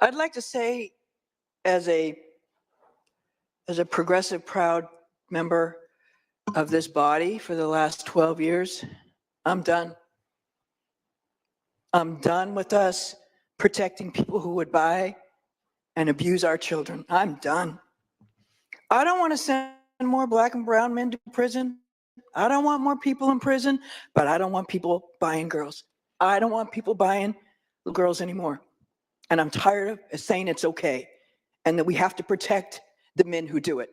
I'd like to say, as a progressive, proud member of this body for the last 12 years, I'm done. I'm done with us protecting people who would buy and abuse our children. I'm done. I don't want to send more black and brown men to prison. I don't want more people in prison, but I don't want people buying girls. I don't want people buying little girls anymore. And I'm tired of saying it's okay and that we have to protect the men who do it.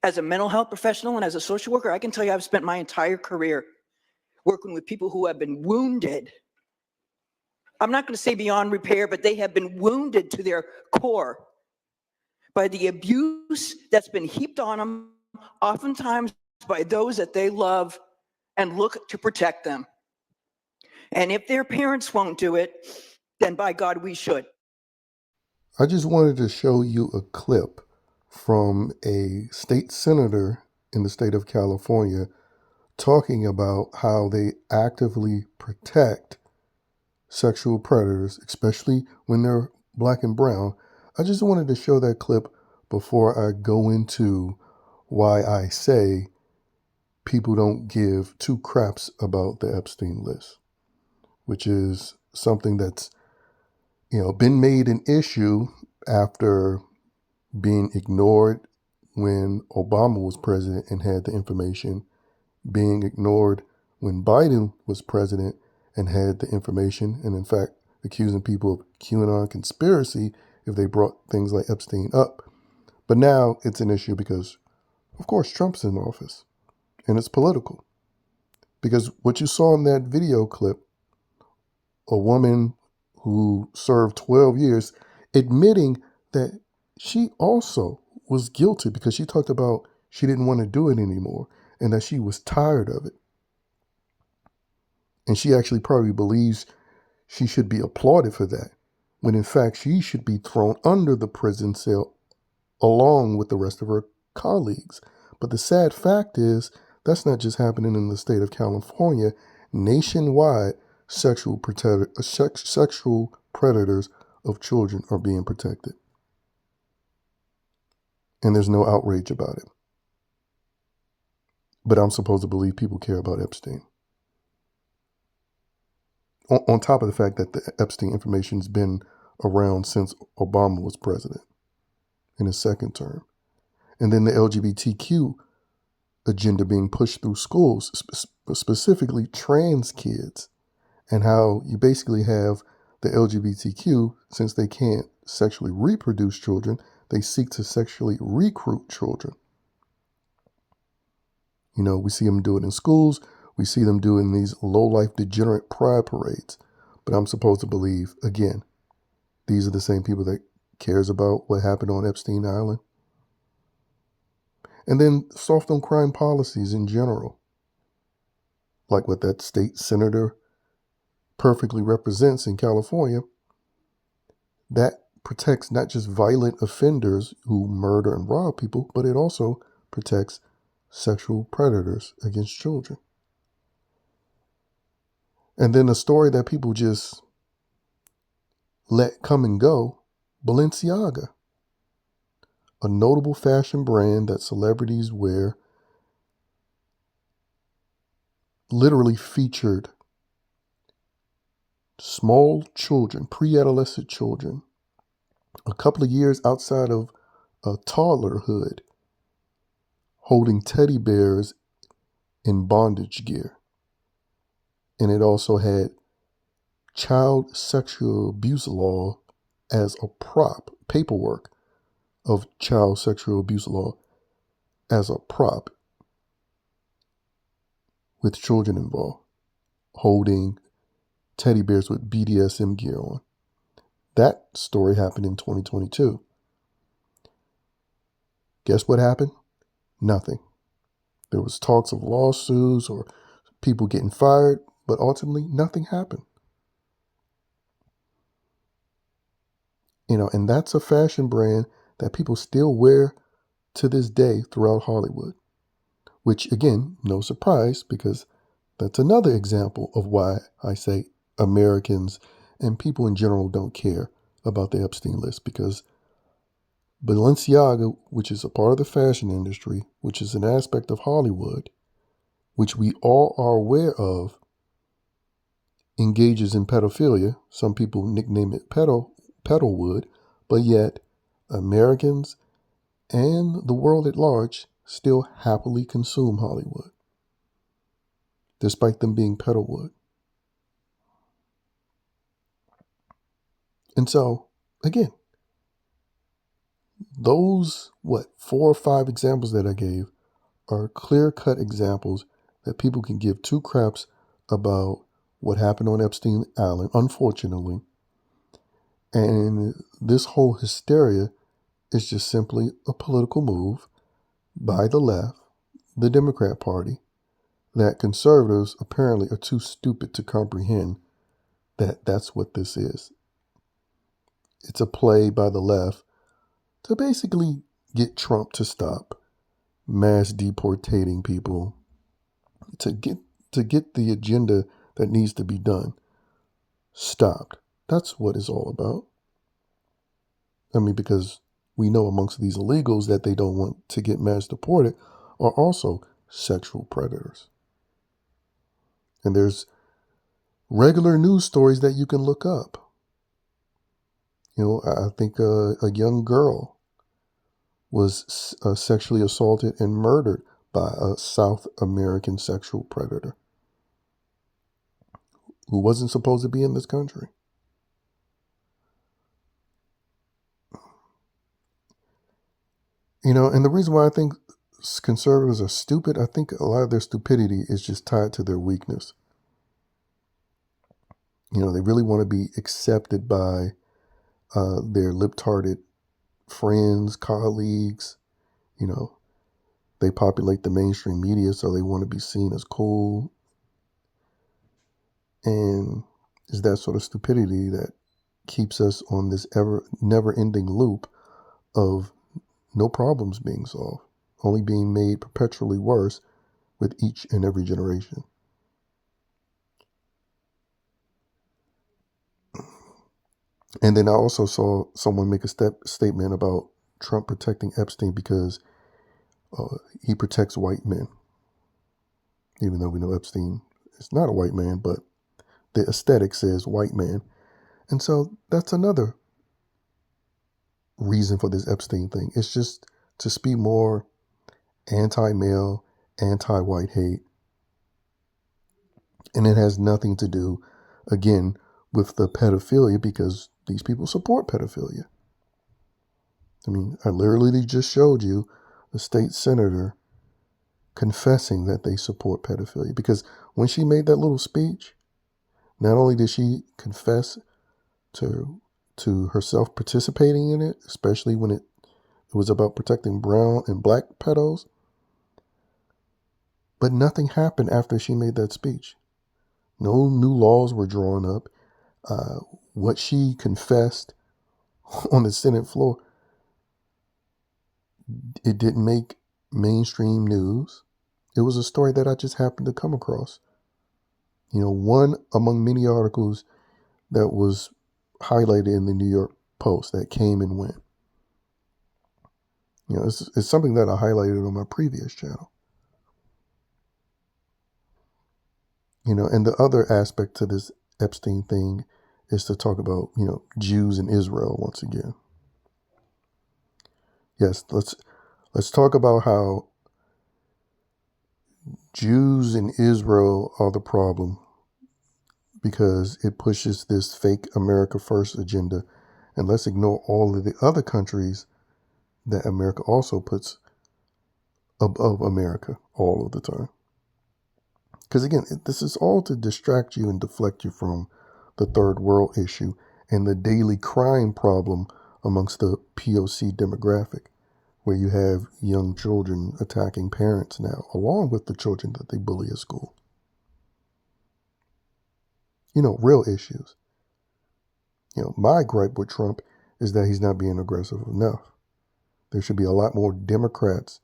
As a mental health professional and as a social worker, I can tell you I've spent my entire career working with people who have been wounded. I'm not going to say beyond repair, but they have been wounded to their core by the abuse that's been heaped on them, oftentimes by those that they love and look to protect them. And if their parents won't do it, then by God, we should. I just wanted to show you a clip from a state senator in the state of California talking about how they actively protect sexual predators, especially when they're black and brown. I just wanted to show that clip before I go into why I say people don't give two craps about the Epstein list, which is something that's been made an issue after being ignored when Obama was president and had the information, being ignored when Biden was president and had the information, and in fact, accusing people of QAnon conspiracy if they brought things like Epstein up. But now it's an issue because, of course, Trump's in office, and it's political. Because what you saw in that video clip, a woman who served 12 years admitting that she also was guilty because she talked about she didn't want to do it anymore and that she was tired of it. And she actually probably believes she should be applauded for that, when in fact she should be thrown under the prison cell along with the rest of her colleagues. But the sad fact is that's not just happening in the state of California. Nationwide, sexual predators of children are being protected. And there's no outrage about it. But I'm supposed to believe people care about Epstein. On top of the fact that the Epstein information has been around since Obama was president in his second term. And then the LGBTQ agenda being pushed through schools, specifically trans kids, and how you basically have the LGBTQ, since they can't sexually reproduce children, they seek to sexually recruit children. We see them do it in schools. We see them doing these low-life degenerate pride parades. But I'm supposed to believe, again, these are the same people that cares about what happened on Epstein Island. And then soft on crime policies in general, like what that state senator perfectly represents in California, that protects not just violent offenders who murder and rob people, but it also protects sexual predators against children. And then a story that people just let come and go, Balenciaga, a notable fashion brand that celebrities wear, literally featured small children, pre-adolescent children, a couple of years outside of toddlerhood, holding teddy bears in bondage gear. And it also had child sexual abuse law as a prop, paperwork of child sexual abuse law as a prop with children involved, holding teddy bears with BDSM gear on. That story happened in 2022. Guess what happened? Nothing. There was talks of lawsuits or people getting fired, but ultimately nothing happened. And that's a fashion brand that people still wear to this day throughout Hollywood, which again, no surprise, because that's another example of why I say Americans and people in general don't care about the Epstein list, because Balenciaga, which is a part of the fashion industry, which is an aspect of Hollywood, which we all are aware of, engages in pedophilia. Some people nickname it pedalwood, but yet Americans and the world at large still happily consume Hollywood, despite them being pedalwood. And so, again, those, 4 or 5 examples that I gave are clear-cut examples that people can give two craps about what happened on Epstein Island, unfortunately. And this whole hysteria is just simply a political move by the left, the Democrat Party, that conservatives apparently are too stupid to comprehend that that's what this is. It's a play by the left to basically get Trump to stop mass deportating people, to get the agenda that needs to be done stopped. That's what it's all about. I mean, because we know amongst these illegals that they don't want to get mass deported are also sexual predators. And there's regular news stories that you can look up. You know, I think a young girl was sexually assaulted and murdered by a South American sexual predator who wasn't supposed to be in this country. You know, and the reason why I think conservatives are stupid, I think a lot of their stupidity is just tied to their weakness. You know, they really want to be accepted by their lip-tarded friends, colleagues. You know, they populate the mainstream media, so they want to be seen as cool. And it's that sort of stupidity that keeps us on this never-ending loop of no problems being solved, only being made perpetually worse with each and every generation. And then I also saw someone make a statement about Trump protecting Epstein because he protects white men, even though we know Epstein is not a white man, but the aesthetic says white man. And so that's another reason for this Epstein thing. It's just to spew more anti-male, anti-white hate. And it has nothing to do, again, with the pedophilia, because these people support pedophilia. I mean, I literally just showed you a state senator confessing that they support pedophilia, because when she made that little speech, not only did she confess to herself participating in it, especially when it was about protecting brown and black pedos, but nothing happened after she made that speech. No new laws were drawn up. What she confessed on the Senate floor, it didn't make mainstream news. It was a story that I just happened to come across. You know, one among many articles that was highlighted in the New York Post that came and went. You know, it's something that I highlighted on my previous channel. You know, and the other aspect to this Epstein thing is to talk about, you know, Jews in Israel once again. Yes, let's talk about how Jews in Israel are the problem because it pushes this fake America First agenda. And let's ignore all of the other countries that America also puts above America all of the time. Because again, this is all to distract you and deflect you from the third world issue and the daily crime problem amongst the POC demographic, where you have young children attacking parents now, along with the children that they bully at school. You know, real issues. You know, my gripe with Trump is that he's not being aggressive enough. There should be a lot more Democrats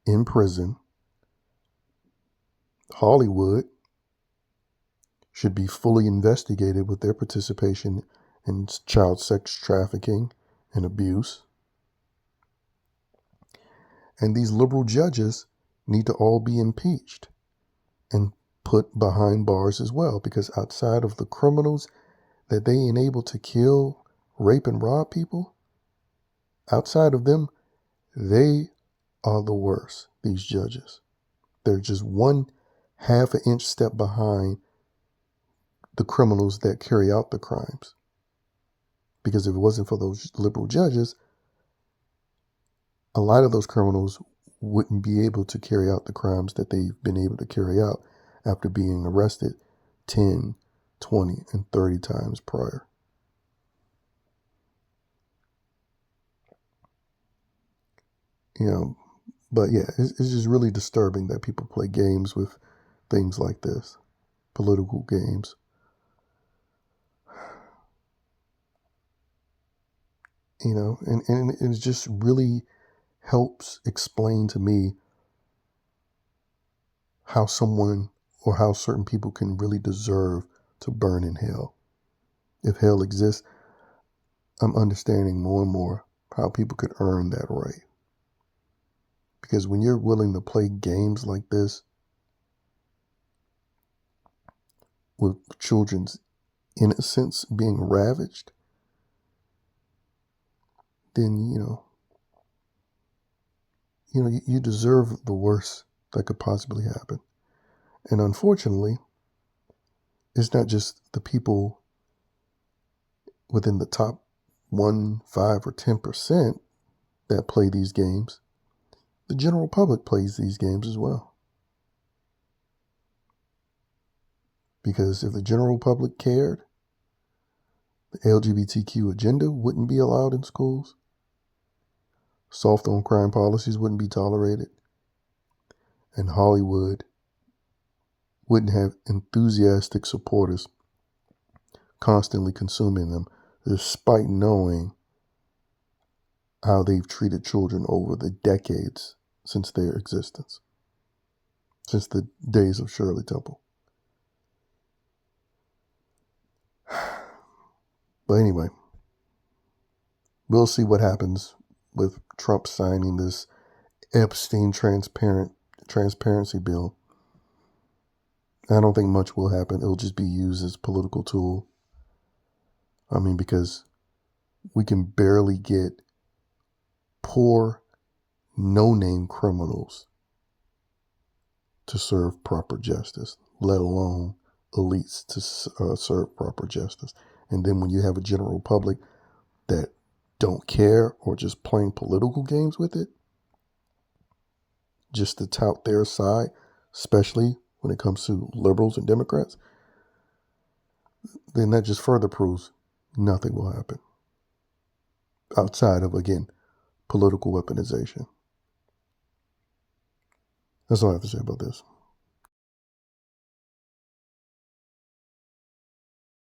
in prison. Hollywood should be fully investigated with their participation and child sex trafficking and abuse. And these liberal judges need to all be impeached and put behind bars as well, because outside of the criminals that they enable to kill, rape, and rob people, outside of them, they are the worst, these judges. They're just one half an inch step behind the criminals that carry out the crimes. Because if it wasn't for those liberal judges, a lot of those criminals wouldn't be able to carry out the crimes that they've been able to carry out after being arrested 10, 20, and 30 times prior. You know, but yeah, it's just really disturbing that people play games with things like this, political games. You know, and it just really helps explain to me how someone or how certain people can really deserve to burn in hell. If hell exists, I'm understanding more and more how people could earn that right. Because when you're willing to play games like this with children's innocence being ravaged, then you deserve the worst that could possibly happen. And unfortunately, it's not just the people within the top 1, 5, or 10% that play these games. The general public plays these games as well. Because if the general public cared, the LGBTQ agenda wouldn't be allowed in schools. Soft on crime policies wouldn't be tolerated. And Hollywood wouldn't have enthusiastic supporters constantly consuming them, despite knowing how they've treated children over the decades since their existence, since the days of Shirley Temple. But anyway, we'll see what happens with Trump signing this EPSTEIN transparency bill. I don't think much will happen. It'll just be used as a political tool. I mean, because we can barely get poor, no-name criminals to serve proper justice, let alone elites to serve proper justice. And then when you have a general public that don't care or just playing political games with it, just to tout their side, especially when it comes to liberals and Democrats, then that just further proves nothing will happen outside of, again, political weaponization. That's all I have to say about this.